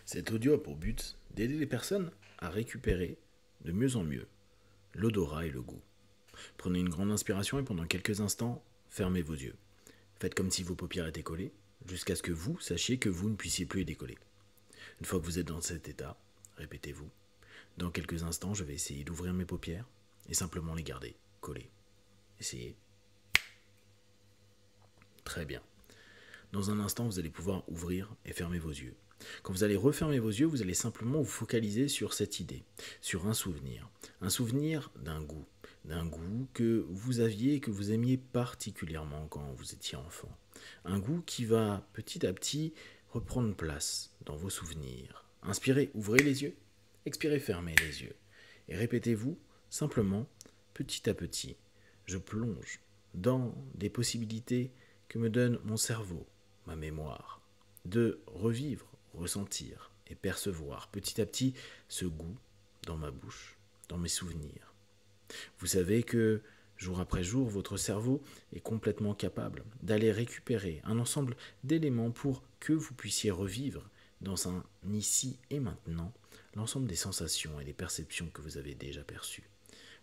Cet audio a pour but d'aider les personnes à récupérer de mieux en mieux l'odorat et le goût. Prenez une grande inspiration et pendant quelques instants, fermez vos yeux. Faites comme si vos paupières étaient collées, jusqu'à ce que vous sachiez que vous ne puissiez plus les décoller. Une fois que vous êtes dans cet état, répétez-vous. Dans quelques instants, je vais essayer d'ouvrir mes paupières et simplement les garder collées. Essayez. Très bien. Dans un instant, vous allez pouvoir ouvrir et fermer vos yeux. Quand vous allez refermer vos yeux, vous allez simplement vous focaliser sur cette idée, sur un souvenir d'un goût que vous aviez et que vous aimiez particulièrement quand vous étiez enfant. Un goût qui va petit à petit reprendre place dans vos souvenirs. Inspirez, ouvrez les yeux, expirez, fermez les yeux. Et répétez-vous simplement, petit à petit, je plonge dans des possibilités que me donne mon cerveau, ma mémoire, de revivre, ressentir et percevoir petit à petit ce goût dans ma bouche, dans mes souvenirs. Vous savez que jour après jour, votre cerveau est complètement capable d'aller récupérer un ensemble d'éléments pour que vous puissiez revivre dans un ici et maintenant l'ensemble des sensations et des perceptions que vous avez déjà perçues.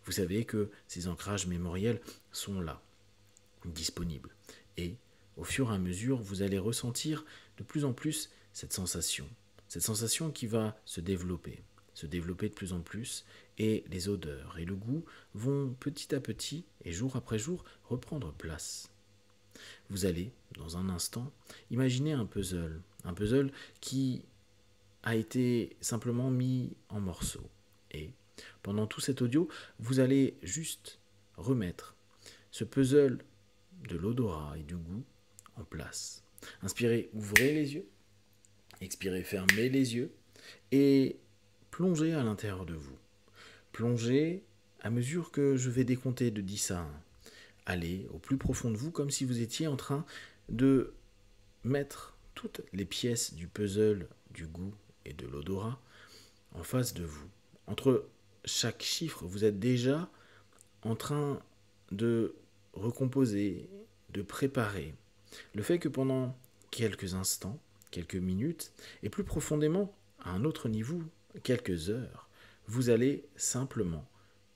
Vous savez que ces ancrages mémoriels sont là, disponibles. Et au fur et à mesure, vous allez ressentir de plus en plus cette sensation qui va se développer de plus en plus, et les odeurs et le goût vont petit à petit et jour après jour reprendre place. Vous allez, dans un instant, imaginer un puzzle qui a été simplement mis en morceaux. Et pendant tout cet audio, vous allez juste remettre ce puzzle de l'odorat et du goût en place. Inspirez, ouvrez les yeux. Expirez, fermez les yeux. Et plongez à l'intérieur de vous. Plongez à mesure que je vais décompter de 10 à 1. Allez au plus profond de vous comme si vous étiez en train de mettre toutes les pièces du puzzle du goût et de l'odorat en face de vous. Entre chaque chiffre, vous êtes déjà en train de recomposer, de préparer. Le fait que pendant quelques instants, quelques minutes, et plus profondément, à un autre niveau, quelques heures, vous allez simplement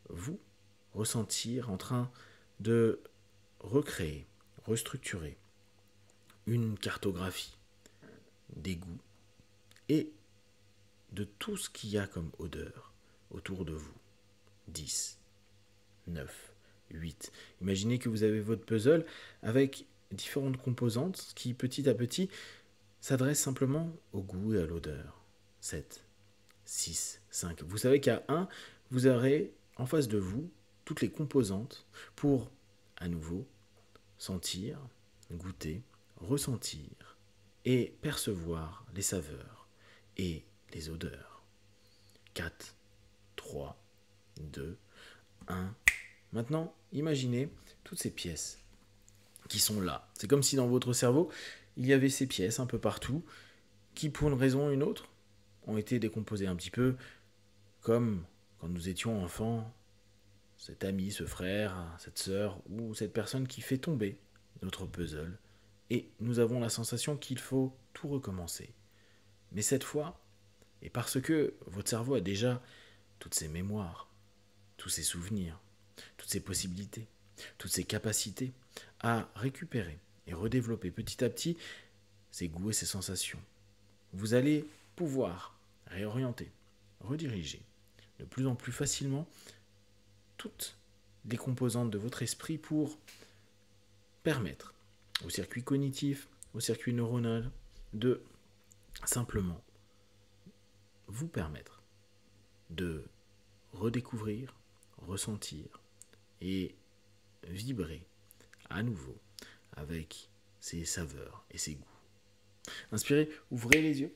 vous ressentir en train de recréer, restructurer une cartographie des goûts et de tout ce qu'il y a comme odeur autour de vous. 10, 9, 8. Imaginez que vous avez votre puzzle avec différentes composantes qui petit à petit s'adressent simplement au goût et à l'odeur. 7, 6, 5. Vous savez qu'à 1, vous aurez en face de vous toutes les composantes pour à nouveau sentir, goûter, ressentir et percevoir les saveurs et les odeurs. 4, 3, 2, 1. Maintenant, imaginez toutes ces pièces qui sont là. C'est comme si dans votre cerveau, il y avait ces pièces un peu partout qui, pour une raison ou une autre, ont été décomposées un petit peu comme quand nous étions enfants, cet ami, ce frère, cette sœur ou cette personne qui fait tomber notre puzzle et nous avons la sensation qu'il faut tout recommencer. Mais cette fois, et parce que votre cerveau a déjà toutes ces mémoires, tous ces souvenirs, toutes ces possibilités, toutes ces capacités à récupérer et redévelopper petit à petit ces goûts et ces sensations, vous allez pouvoir réorienter, rediriger de plus en plus facilement toutes les composantes de votre esprit pour permettre au circuit cognitif, au circuit neuronal de simplement vous permettre de redécouvrir, ressentir et vibrer à nouveau avec ces saveurs et ces goûts. Inspirez, ouvrez les yeux.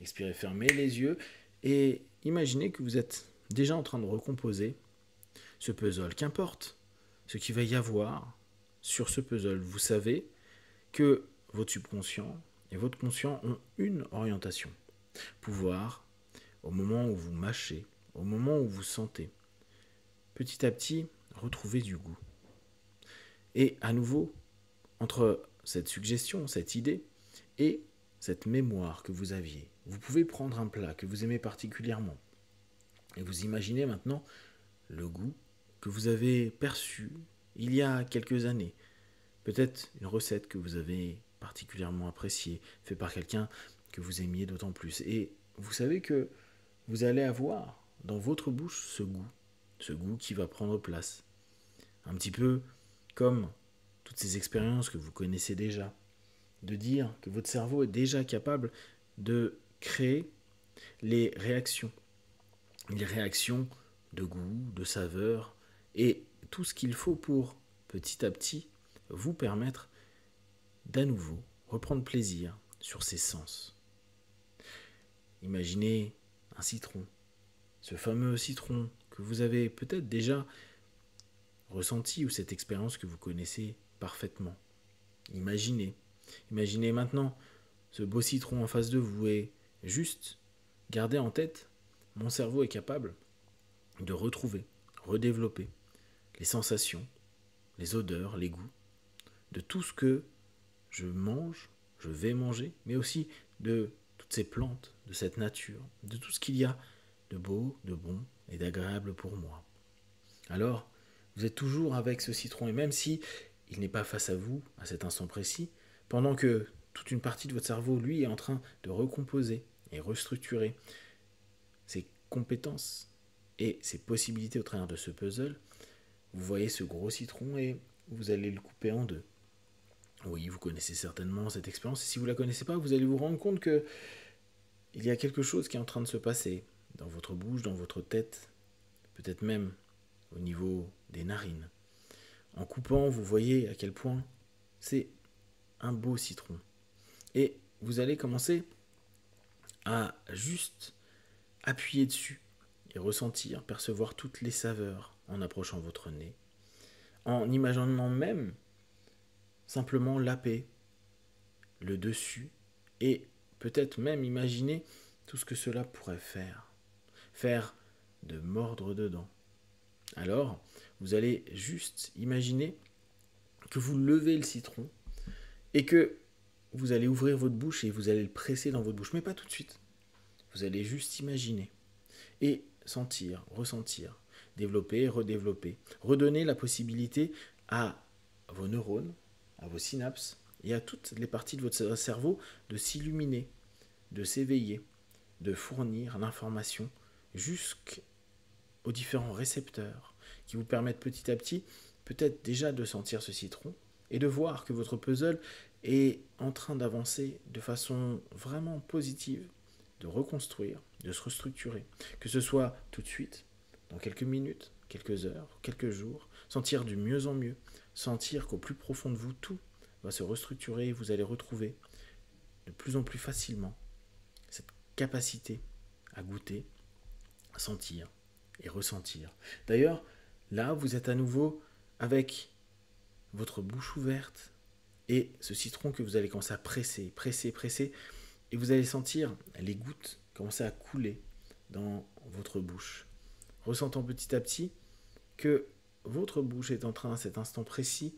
Expirez, fermez les yeux et imaginez que vous êtes déjà en train de recomposer ce puzzle. Qu'importe ce qu'il va y avoir sur ce puzzle, vous savez que votre subconscient et votre conscient ont une orientation. Pouvoir, au moment où vous mâchez, au moment où vous sentez, petit à petit, retrouver du goût. Et à nouveau, entre cette suggestion, cette idée, et cette mémoire que vous aviez. Vous pouvez prendre un plat que vous aimez particulièrement et vous imaginez maintenant le goût que vous avez perçu il y a quelques années. Peut-être une recette que vous avez particulièrement appréciée, faite par quelqu'un que vous aimiez d'autant plus. Et vous savez que vous allez avoir dans votre bouche ce goût qui va prendre place. Un petit peu comme toutes ces expériences que vous connaissez déjà, de dire que votre cerveau est déjà capable de créer les réactions de goût, de saveur, et tout ce qu'il faut pour, petit à petit, vous permettre d'à nouveau reprendre plaisir sur ces sens. Imaginez un citron, ce fameux citron que vous avez peut-être déjà ressenti ou cette expérience que vous connaissez parfaitement. Imaginez maintenant ce beau citron en face de vous et juste gardez en tête, mon cerveau est capable de retrouver, redévelopper les sensations, les odeurs, les goûts de tout ce que je vais manger, mais aussi de toutes ces plantes, de cette nature, de tout ce qu'il y a de beau, de bon et d'agréable pour moi. Alors, vous êtes toujours avec ce citron, et même si il n'est pas face à vous à cet instant précis, pendant que toute une partie de votre cerveau, lui, est en train de recomposer et restructurer ses compétences et ses possibilités au travers de ce puzzle, vous voyez ce gros citron et vous allez le couper en deux. Oui, vous connaissez certainement cette expérience, et si vous ne la connaissez pas, vous allez vous rendre compte que il y a quelque chose qui est en train de se passer dans votre bouche, dans votre tête, peut-être même au niveau des narines. En coupant, vous voyez à quel point c'est un beau citron. Et vous allez commencer à juste appuyer dessus et ressentir, percevoir toutes les saveurs en approchant votre nez, en imaginant même simplement laper le dessus et peut-être même imaginer tout ce que cela pourrait faire de mordre dedans. Alors, vous allez juste imaginer que vous levez le citron et que vous allez ouvrir votre bouche et vous allez le presser dans votre bouche, mais pas tout de suite. Vous allez juste imaginer et sentir, ressentir, développer, redévelopper, redonner la possibilité à vos neurones, à vos synapses et à toutes les parties de votre cerveau de s'illuminer, de s'éveiller, de fournir l'information jusqu'aux différents récepteurs qui vous permettent petit à petit peut-être déjà de sentir ce citron et de voir que votre puzzle est en train d'avancer de façon vraiment positive, de reconstruire, de se restructurer, que ce soit tout de suite, dans quelques minutes, quelques heures, quelques jours, sentir du mieux en mieux, sentir qu'au plus profond de vous, tout va se restructurer et vous allez retrouver de plus en plus facilement cette capacité à goûter, à sentir et ressentir. D'ailleurs, là, vous êtes à nouveau avec votre bouche ouverte et ce citron que vous allez commencer à presser, et vous allez sentir les gouttes commencer à couler dans votre bouche, ressentant petit à petit que votre bouche est en train, à cet instant précis,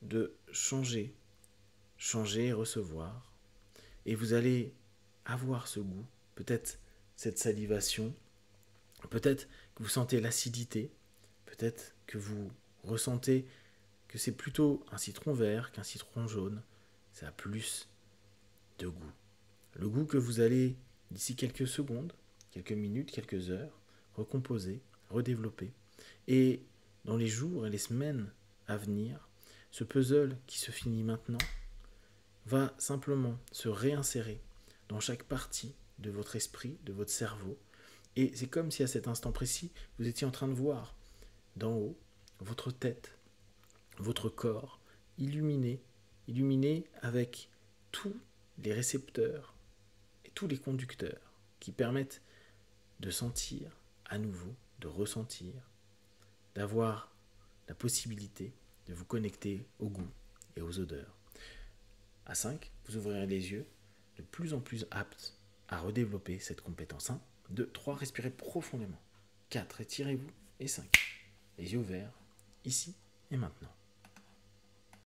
de changer et recevoir, et vous allez avoir ce goût, peut-être cette salivation, peut-être que vous sentez l'acidité, peut-être que vous ressentez que c'est plutôt un citron vert qu'un citron jaune, ça a plus de goût. Le goût que vous allez, d'ici quelques secondes, quelques minutes, quelques heures, recomposer, redévelopper. Et dans les jours et les semaines à venir, ce puzzle qui se finit maintenant va simplement se réinsérer dans chaque partie de votre esprit, de votre cerveau. Et c'est comme si à cet instant précis, vous étiez en train de voir d'en haut votre tête, votre corps illuminé avec tous les récepteurs et tous les conducteurs qui permettent de sentir à nouveau, de ressentir, d'avoir la possibilité de vous connecter au goût et aux odeurs. À 5, vous ouvrirez les yeux, de plus en plus aptes à redévelopper cette compétence. 1, 2, 3, respirez profondément. 4, étirez-vous. Et 5, les yeux ouverts, ici et maintenant.